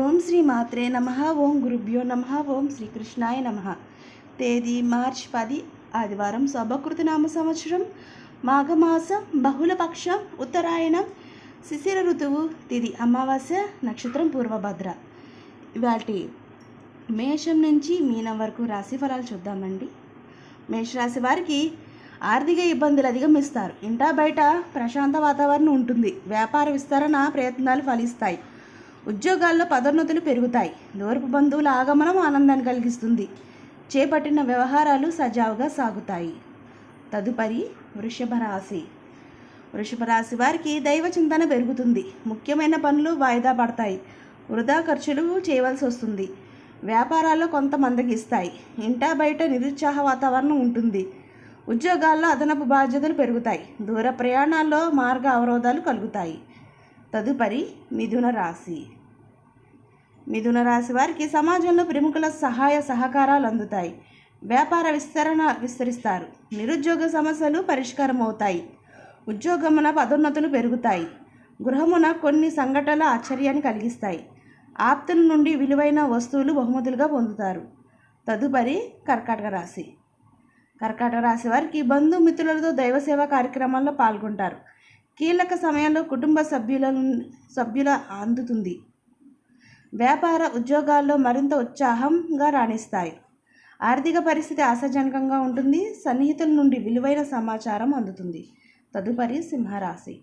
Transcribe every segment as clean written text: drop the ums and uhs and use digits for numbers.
ఓం శ్రీ మాత్రే నమః. ఓం గురుభ్యో నమః. ఓం శ్రీకృష్ణాయ నమః. తేదీ మార్చి 10 ఆదివారం. శుభకృతనామ సంవత్సరం మాఘమాసం బహుళపక్షం ఉత్తరాయణం శిశిర ఋతువు తిథి అమావాస్య నక్షత్రం పూర్వభద్ర. ఇవాటి మేషం నుంచి మీనం వరకు రాశి ఫలాలు చూద్దామండి. మేషరాశి వారికి ఆర్థిక ఇబ్బందులు అధిగమిస్తారు. ఇంటా బయట ప్రశాంత వాతావరణం ఉంటుంది. వ్యాపార విస్తరణ ప్రయత్నాలు ఫలిస్తాయి. ఉద్యోగాల్లో పదోన్నతులు పెరుగుతాయి. దూరపు బంధువుల ఆగమనం ఆనందాన్ని కలిగిస్తుంది. చేపట్టిన వ్యవహారాలు సజావుగా సాగుతాయి. తదుపరి వృషభ రాశి. వృషభ రాశి వారికి దైవ చింతన పెరుగుతుంది. ముఖ్యమైన పనులు వాయిదా పడతాయి. వృధా ఖర్చులు చేయవలసి వస్తుంది. వ్యాపారాల్లో కొంత మందగిస్తాయి. ఇంటా బయట నిరుత్సాహ వాతావరణం ఉంటుంది. ఉద్యోగాల్లో అదనపు బాధ్యతలు పెరుగుతాయి. దూర ప్రయాణాల్లో మార్గ అవరోధాలు కలుగుతాయి. తదుపరి మిథున రాశి. మిథున రాశి వారికి సమాజంలో ప్రముఖుల సహాయ సహకారాలు అందుతాయి. వ్యాపార విస్తరిస్తారు. నిరుద్యోగ సమస్యలు పరిష్కారం అవుతాయి. ఉద్యోగమున పదోన్నతులు పెరుగుతాయి. గృహమున కొన్ని సంఘటనలు ఆశ్చర్యాన్ని కలిగిస్తాయి. ఆప్తుల నుండి విలువైన వస్తువులు బహుమతులుగా పొందుతారు. తదుపరి కర్కాటక రాశి. కర్కాటక రాశి వారికి బంధుమిత్రులతో దైవసేవ కార్యక్రమాల్లో పాల్గొంటారు. కీలక సమయంలో కుటుంబ సభ్యుల అందుతుంది. వ్యాపార ఉద్యోగాల్లో మరింత ఉత్సాహంగా రాణిస్తాయి. ఆర్థిక పరిస్థితి ఆశాజనకంగా ఉంటుంది. సన్నిహితుల నుండి విలువైన సమాచారం అందుతుంది. తదుపరి సింహరాశి.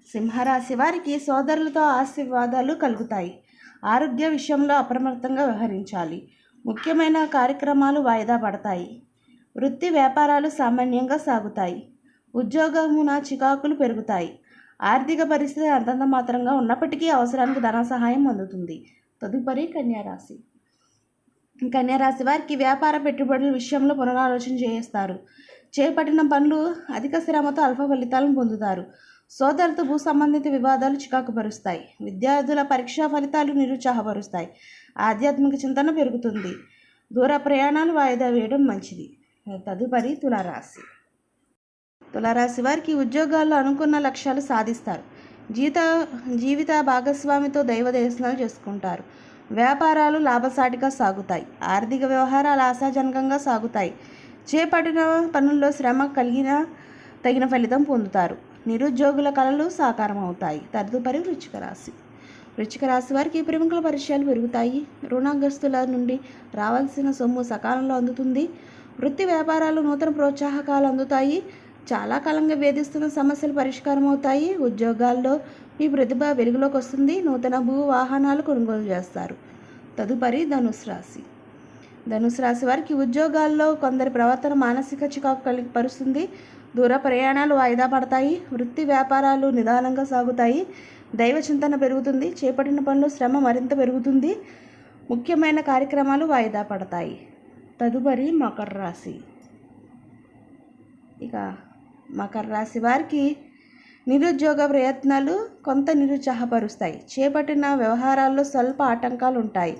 సింహరాశి వారికి సోదరులతో ఆశీర్వాదాలు కలుగుతాయి. ఆరోగ్య విషయంలో అప్రమత్తంగా వ్యవహరించాలి. ముఖ్యమైన కార్యక్రమాలు వాయిదా పడతాయి. వృత్తి వ్యాపారాలు సామాన్యంగా సాగుతాయి. ఉద్యోగమున చికాకులు పెరుగుతాయి. ఆర్థిక పరిస్థితి అంతంత మాత్రంగా ఉన్నప్పటికీ అవసరానికి ధన సహాయం అందుతుంది. తదుపరి కన్యారాశి. కన్యారాశి వారికి వ్యాపార పెట్టుబడుల విషయంలో పునరాలోచన చేస్తారు. చేపట్టిన పనులు అధిక శ్రమతో అల్ప ఫలితాలను పొందుతారు. సోదరులతో భూ సంబంధిత వివాదాలు చికాకు పరుస్తాయి. విద్యార్థుల పరీక్షా ఫలితాలు నిరుత్సాహపరుస్తాయి. ఆధ్యాత్మిక చింతన పెరుగుతుంది. దూర ప్రయాణాలు వాయిదా వేయడం మంచిది. తదుపరి తులారాశి. తులారాశి వారికి ఉద్యోగాల్లో అనుకున్న లక్ష్యాలు సాధిస్తారు. జీవిత భాగస్వామితో దైవ దర్శనాలు చేసుకుంటారు. వ్యాపారాలు లాభసాటిగా సాగుతాయి. ఆర్థిక వ్యవహారాలు ఆశాజనకంగా సాగుతాయి. చేపట్టిన పనుల్లో శ్రమ కలిగిన తగిన ఫలితం పొందుతారు. నిరుద్యోగుల కళలు సాకారం అవుతాయి. తదుపరి వృశ్చిక రాశి. వృశ్చిక రాశి వారికి ప్రముఖుల పరిచయాలు పెరుగుతాయి. రుణగ్రస్తుల నుండి రావాల్సిన సొమ్ము సకాలంలో అందుతుంది. వృత్తి వ్యాపారాలు నూతన ప్రోత్సాహకాలు అందుతాయి. చాలా కాలంగా వేధిస్తున్న సమస్యలు పరిష్కారం అవుతాయి. ఉద్యోగాల్లో మీ ప్రతిభ వెలుగులోకి వస్తుంది. నూతన భూ వాహనాలు కొనుగోలు చేస్తారు. తదుపరి ధనుసు రాశి. ధనుసు రాశి వారికి ఉద్యోగాల్లో కొందరి ప్రవర్తన మానసిక చికాకు పరుస్తుంది. దూర ప్రయాణాలు వాయిదా పడతాయి. వృత్తి వ్యాపారాలు నిదానంగా సాగుతాయి. దైవ చింతన పెరుగుతుంది. చేపట్టిన పనులు శ్రమ మరింత పెరుగుతుంది. ముఖ్యమైన కార్యక్రమాలు వాయిదా పడతాయి. తదుపరి మకర రాశి. ఇక మకర రాశి వారికి నిరుద్యోగ ప్రయత్నాలు కొంత నిరుత్సాహపరుస్తాయి. చేపట్టిన వ్యవహారాల్లో స్వల్ప ఆటంకాలు ఉంటాయి.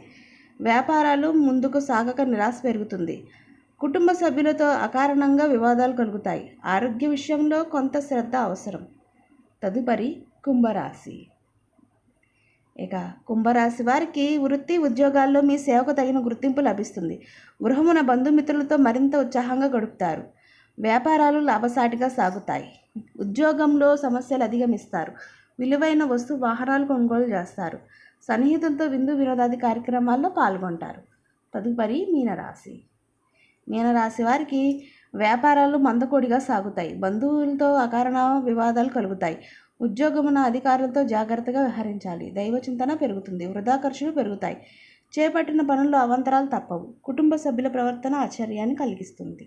వ్యాపారాలు ముందుకు సాగక నిరాశ పెరుగుతుంది. కుటుంబ సభ్యులతో అకారణంగా వివాదాలు కలుగుతాయి. ఆరోగ్య విషయంలో కొంత శ్రద్ధ అవసరం. తదుపరి కుంభరాశి. ఇక కుంభరాశి వారికి వృత్తి ఉద్యోగాల్లో మీ సేవకు తగిన గుర్తింపు లభిస్తుంది. గృహమున బంధుమిత్రులతో మరింత ఉత్సాహంగా గడుపుతారు. వ్యాపారాలు లాభసాటిగా సాగుతాయి. ఉద్యోగంలో సమస్యలు అధిగమిస్తారు. విలువైన వాహనాలు కొనుగోలు చేస్తారు. సన్నిహితులతో విందు వినోదాది కార్యక్రమాల్లో పాల్గొంటారు. తదుపరి మీనరాశి. మీనరాశి వారికి వ్యాపారాలు మందకొడిగా సాగుతాయి. బంధువులతో అకారణ వివాదాలు కలుగుతాయి. ఉద్యోగమున అధికారులతో జాగ్రత్తగా వ్యవహరించాలి. దైవ చింతన పెరుగుతుంది. వృధా ఖర్చులు పెరుగుతాయి. చేపట్టిన పనుల్లో అవాంతరాలు తప్పవు. కుటుంబ సభ్యుల ప్రవర్తన ఆశ్చర్యాన్ని కలిగిస్తుంది.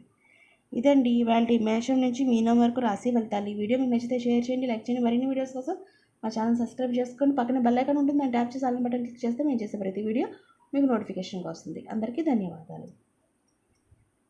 ఇదండి ఇవాళ మేషం నుంచి మీనం వరకు రాశి ఫలితాలు. ఈ వీడియో మీకు నచ్చితే షేర్ చేయండి, లైక్ చేయండి. మరిన్ని వీడియోస్ కోసం మా ఛానల్ సబ్స్క్రైబ్ చేసుకోండి. పక్కన బెల్ ఐకాన్ ఉంటుంది. దాన్ని ట్యాప్ చేసి ఆల్ బటన్ క్లిక్ చేస్తే మేము చేసే ప్రతి వీడియో మీకు నోటిఫికేషన్గా వస్తుంది. అందరికీ ధన్యవాదాలు.